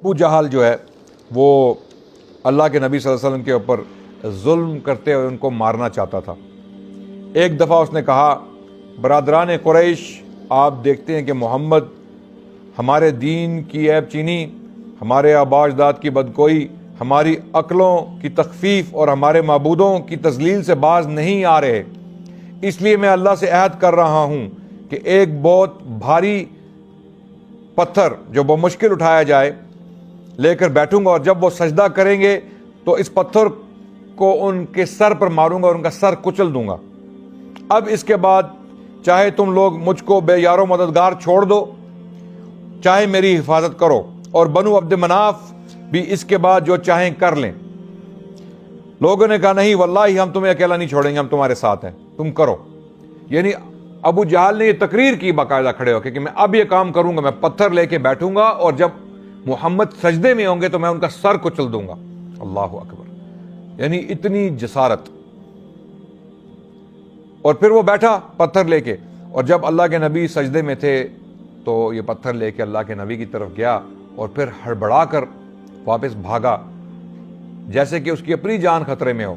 ابو جہل جو ہے وہ اللہ کے نبی صلی اللہ علیہ وسلم کے اوپر ظلم کرتے ہوئے ان کو مارنا چاہتا تھا۔ ایک دفعہ اس نے کہا، برادران قریش، آپ دیکھتے ہیں کہ محمد ہمارے دین کی عیب چینی، ہمارے آباء و اجداد کی بدگوئی، ہماری عقلوں کی تخفیف اور ہمارے معبودوں کی تذلیل سے باز نہیں آ رہے، اس لیے میں اللہ سے عہد کر رہا ہوں کہ ایک بہت بھاری پتھر جو بمشکل اٹھایا جائے لے کر بیٹھوں گا، اور جب وہ سجدہ کریں گے تو اس پتھر کو ان کے سر پر ماروں گا اور ان کا سر کچل دوں گا۔ اب اس کے بعد چاہے تم لوگ مجھ کو بے یار و مددگار چھوڑ دو، چاہے میری حفاظت کرو، اور بنو عبد مناف بھی اس کے بعد جو چاہیں کر لیں۔ لوگوں نے کہا، نہیں واللہ ہم تمہیں اکیلا نہیں چھوڑیں گے، ہم تمہارے ساتھ ہیں، تم کرو۔ یعنی ابو جہل نے یہ تقریر کی باقاعدہ کھڑے ہو کے کہ میں اب یہ کام کروں گا، میں پتھر لے کے بیٹھوں گا اور جب محمد سجدے میں ہوں گے تو میں ان کا سر کچل دوں گا۔ اللہ اکبر، یعنی اتنی جسارت۔ اور پھر وہ بیٹھا پتھر لے کے، اور جب اللہ کے نبی سجدے میں تھے تو یہ پتھر لے کے اللہ کے نبی کی طرف گیا اور پھر ہڑبڑا کر واپس بھاگا جیسے کہ اس کی اپنی جان خطرے میں ہو،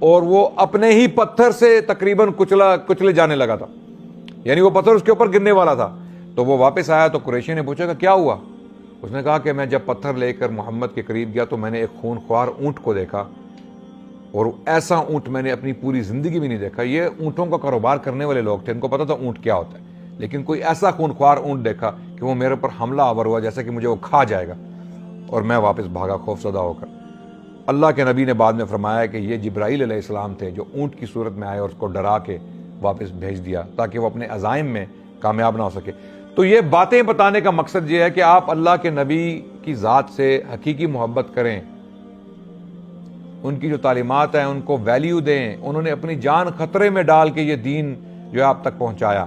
اور وہ اپنے ہی پتھر سے تقریباً کچلے جانے لگا تھا، یعنی وہ پتھر اس کے اوپر گرنے والا تھا۔ تو وہ واپس آیا تو قریشی نے پوچھا کہ کیا ہوا؟ اس نے کہا کہ میں جب پتھر لے کر محمد کے قریب گیا تو میں نے ایک خون خوار اونٹ کو دیکھا، اور ایسا اونٹ میں نے اپنی پوری زندگی میں نہیں دیکھا۔ یہ اونٹوں کا کاروبار کرنے والے لوگ تھے، ان کو پتا تھا اونٹ کیا ہوتا ہے، لیکن کوئی ایسا خون خوار اونٹ دیکھا کہ وہ میرے پر حملہ آور ہوا جیسے کہ مجھے وہ کھا جائے گا، اور میں واپس بھاگا خوف زدہ ہو کر۔ اللہ کے نبی نے بعد میں فرمایا کہ یہ جبرائیل علیہ السلام تھے جو اونٹ کی صورت میں آئے اور اس کو ڈرا کے واپس بھیج دیا تاکہ وہ اپنے عزائم میں کامیاب نہ ہو سکے۔ تو یہ باتیں بتانے کا مقصد یہ ہے کہ آپ اللہ کے نبی کی ذات سے حقیقی محبت کریں، ان کی جو تعلیمات ہیں ان کو ویلیو دیں۔ انہوں نے اپنی جان خطرے میں ڈال کے یہ دین جو ہے آپ تک پہنچایا۔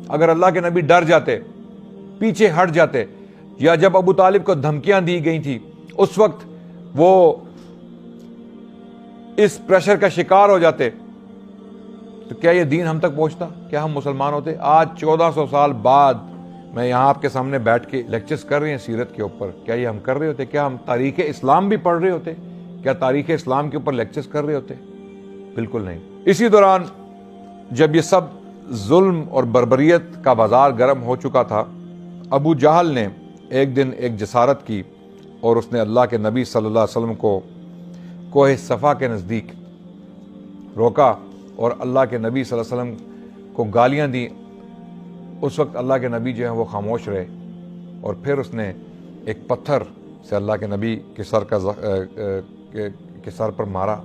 اگر اللہ کے نبی ڈر جاتے، پیچھے ہٹ جاتے، یا جب ابو طالب کو دھمکیاں دی گئی تھی اس وقت وہ اس پریشر کا شکار ہو جاتے، تو کیا یہ دین ہم تک پہنچتا؟ کیا ہم مسلمان ہوتے؟ آج 1400 سال بعد میں یہاں آپ کے سامنے بیٹھ کے لیکچرز کر رہے ہیں سیرت کے اوپر، کیا یہ ہم کر رہے ہوتے؟ کیا ہم تاریخ اسلام بھی پڑھ رہے ہوتے؟ کیا تاریخ اسلام کے اوپر لیکچرز کر رہے ہوتے؟ بالکل نہیں۔ اسی دوران جب یہ سب ظلم اور بربریت کا بازار گرم ہو چکا تھا، ابو جہل نے ایک دن ایک جسارت کی اور اس نے اللہ کے نبی صلی اللہ علیہ وسلم کو کوہ صفا کے نزدیک روکا اور اللہ کے نبی صلی اللہ علیہ وسلم کو گالیاں دیں۔ اس وقت اللہ کے نبی جو ہیں وہ خاموش رہے، اور پھر اس نے ایک پتھر سے اللہ کے نبی کے سر پر مارا،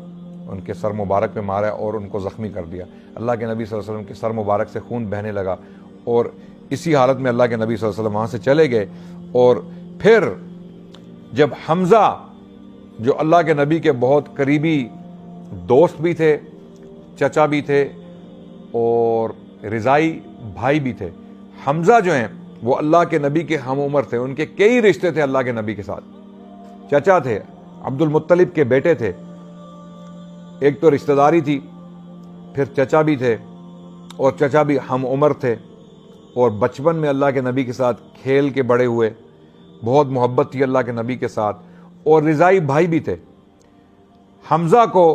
ان کے سر مبارک پہ مارا اور ان کو زخمی کر دیا۔ اللہ کے نبی صلی اللہ علیہ وسلم کے سر مبارک سے خون بہنے لگا، اور اسی حالت میں اللہ کے نبی صلی اللہ علیہ وسلم وہاں سے چلے گئے۔ اور پھر جب حمزہ جو اللہ کے نبی کے بہت قریبی دوست بھی تھے، چچا بھی تھے اور رضائی بھائی بھی تھے، حمزہ جو ہیں وہ اللہ کے نبی کے ہم عمر تھے، ان کے کئی رشتے تھے اللہ کے نبی کے ساتھ۔ چچا تھے، عبد المطلب کے بیٹے تھے، ایک تو رشتہ داری تھی، پھر چچا بھی تھے، اور چچا بھی ہم عمر تھے، اور بچپن میں اللہ کے نبی کے ساتھ کھیل کے بڑے ہوئے، بہت محبت تھی اللہ کے نبی کے ساتھ، اور رضائی بھائی بھی تھے۔ حمزہ کو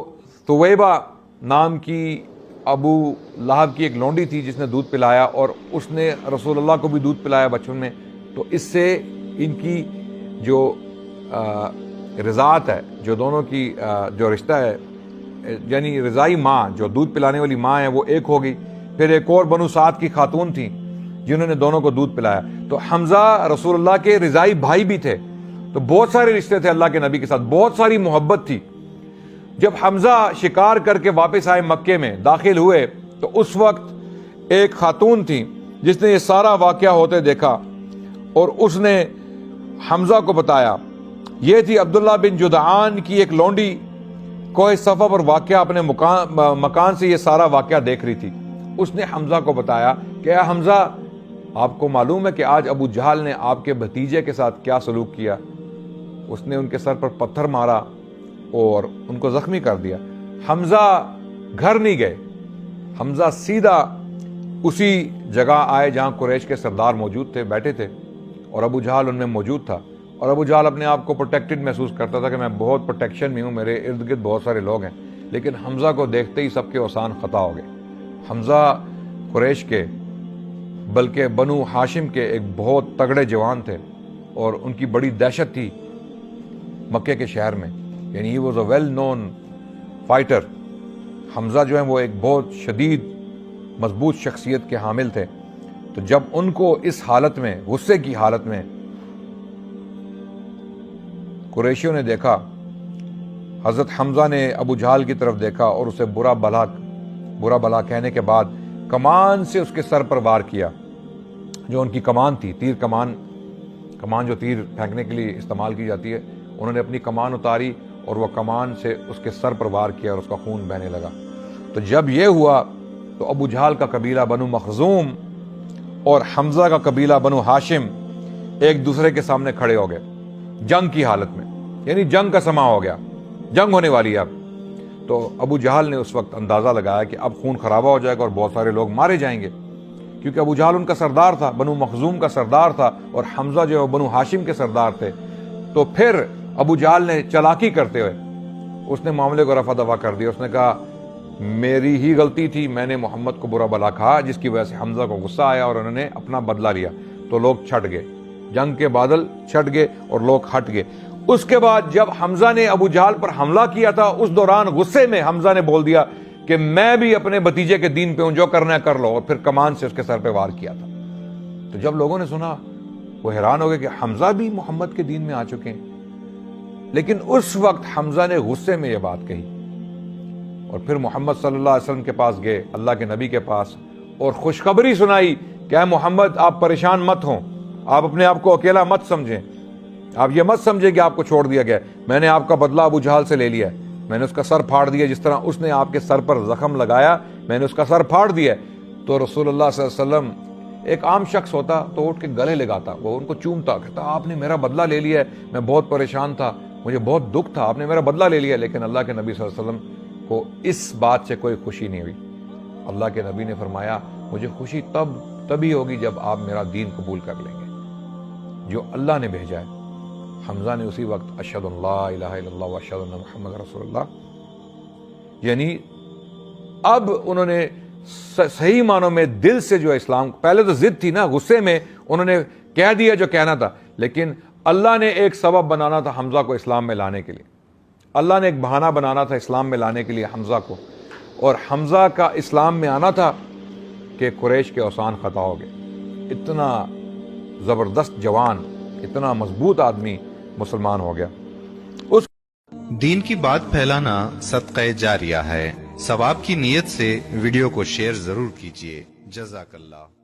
ثویبہ نام کی ابو لہب کی ایک لونڈی تھی جس نے دودھ پلایا، اور اس نے رسول اللہ کو بھی دودھ پلایا بچپن میں، تو اس سے ان کی جو رضاعت ہے، جو دونوں کی جو رشتہ ہے، یعنی رضائی ماں جو دودھ پلانے والی ماں ہے وہ ایک ہو گئی۔ پھر ایک اور بنو سعد کی خاتون تھیں جنہوں نے دونوں کو دودھ پلایا، تو حمزہ رسول اللہ کے رضائی بھائی بھی تھے۔ تو بہت سارے رشتے تھے اللہ کے نبی کے ساتھ، بہت ساری محبت تھی۔ جب حمزہ شکار کر کے واپس آئے، مکے میں داخل ہوئے، تو اس وقت ایک خاتون تھی جس نے یہ سارا واقعہ ہوتے دیکھا، اور اس نے حمزہ کو بتایا۔ یہ تھی عبداللہ بن جدعان کی ایک لونڈی، کوہ صفا پر واقعہ اپنے مکان سے یہ سارا واقعہ دیکھ رہی تھی۔ اس نے حمزہ کو بتایا کہ اے حمزہ، آپ کو معلوم ہے کہ آج ابو جہل نے آپ کے بھتیجے کے ساتھ کیا سلوک کیا؟ اس نے ان کے سر پر پتھر مارا اور ان کو زخمی کر دیا۔ حمزہ گھر نہیں گئے، حمزہ سیدھا اسی جگہ آئے جہاں قریش کے سردار موجود تھے، بیٹھے تھے، اور ابو جہل ان میں موجود تھا، اور ابو جہل اپنے آپ کو پروٹیکٹڈ محسوس کرتا تھا کہ میں بہت پروٹیکشن میں ہوں، میرے ارد گرد بہت سارے لوگ ہیں. لیکن حمزہ کو دیکھتے ہی سب کے اوسان خطا ہو گئے. حمزہ قریش کے بلکہ بنو ہاشم کے ایک بہت تگڑے جوان تھے اور ان کی بڑی دہشت تھی مکے کے شہر میں، یعنی he was a well known fighter. Hamza جو ہیں وہ ایک بہت شدید مضبوط شخصیت کے حامل تھے. تو جب ان کو اس حالت میں، غصے کی حالت میں قریشیوں نے دیکھا، حضرت حمزہ نے ابو جہل کی طرف دیکھا اور اسے برا بھلا کہنے کے بعد کمان سے اس کے سر پر وار کیا. جو ان کی کمان تھی، تیر کمان جو تیر پھینکنے کے لیے استعمال کی جاتی ہے، انہوں نے اپنی کمان اتاری اور وہ کمان سے اس کے سر پر وار کیا اور اس کا خون بہنے لگا. تو جب یہ ہوا تو ابو جہل کا قبیلہ بنو مخزوم اور حمزہ کا قبیلہ بنو ہاشم ایک دوسرے کے سامنے کھڑے ہو گئے جنگ کی حالت میں، یعنی جنگ کا سما ہو گیا، جنگ ہونے والی ہے اب. تو ابو جہل نے اس وقت اندازہ لگایا کہ اب خون خرابہ ہو جائے گا اور بہت سارے لوگ مارے جائیں گے، کیونکہ ابو جہل ان کا سردار تھا، بنو مخزوم کا سردار تھا، اور حمزہ جو بنو ہاشم کے سردار تھے. تو پھر ابو جہل نے چالاکی کرتے ہوئے اس نے معاملے کو رفع دفع کر دیا. اس نے کہا میری ہی غلطی تھی، میں نے محمد کو برا بھلا کہا، جس کی وجہ سے حمزہ کو غصہ آیا اور انہوں نے اپنا بدلہ لیا. تو لوگ چھٹ گئے، جنگ کے بادل چھٹ گئے اور لوگ ہٹ گئے. اس کے بعد جب حمزہ نے ابو جہل پر حملہ کیا تھا، اس دوران غصے میں حمزہ نے بول دیا کہ میں بھی اپنے بھتیجے کے دین پہ ہوں، جو کرنا ہے کر لو، اور پھر کمان سے اس کے سر پہ وار کیا تھا. تو جب لوگوں نے سنا وہ حیران ہو گئے کہ حمزہ بھی محمد کے دین میں آ چکے ہیں. لیکن اس وقت حمزہ نے غصے میں یہ بات کہی اور پھر محمد صلی اللہ علیہ وسلم کے پاس گئے، اللہ کے نبی کے پاس، اور خوشخبری سنائی کہ اے محمد آپ پریشان مت ہوں، آپ اپنے آپ کو اکیلا مت سمجھیں، آپ یہ مت سمجھیں کہ آپ کو چھوڑ دیا گیا. میں نے آپ کا بدلہ ابو جہل سے لے لیا ہے، میں نے اس کا سر پھاڑ دیا، جس طرح اس نے آپ کے سر پر زخم لگایا میں نے اس کا سر پھاڑ دیا. تو رسول اللہ صلی اللہ علیہ وسلم، ایک عام شخص ہوتا تو اٹھ کے گلے لگاتا، وہ ان کو چومتا، کہتا آپ نے میرا بدلہ لے لیا ہے، میں بہت پریشان تھا، مجھے بہت دکھ تھا، آپ نے میرا بدلہ لے لیا. لیکن اللہ کے نبی صلی اللہ علیہ وسلم کو اس بات سے کوئی خوشی نہیں ہوئی. اللہ کے نبی نے فرمایا مجھے خوشی تبھی ہوگی جب آپ میرا دین قبول کر لیں گے جو اللہ نے بھیجا ہے. حمزہ نے اسی وقت اشہد ان لا الہ الا اللہ و اشہد ان محمد رسول اللہ، یعنی اب انہوں نے صحیح معنوں میں دل سے جو اسلام، پہلے تو ضد تھی نا، غصے میں انہوں نے کہہ دیا جو کہنا تھا، لیکن اللہ نے ایک سبب بنانا تھا حمزہ کو اسلام میں لانے کے لیے. اللہ نے ایک بہانہ بنانا تھا اسلام میں لانے کے لیے حمزہ کو، اور حمزہ کا اسلام میں آنا تھا کہ قریش کے اوسان خطا ہو گئے. اتنا زبردست جوان، اتنا مضبوط آدمی مسلمان ہو گیا. اس دین کی بات پھیلانا صدقہ جاریہ ہے. ثواب کی نیت سے ویڈیو کو شیئر ضرور کیجیے. جزاک اللہ.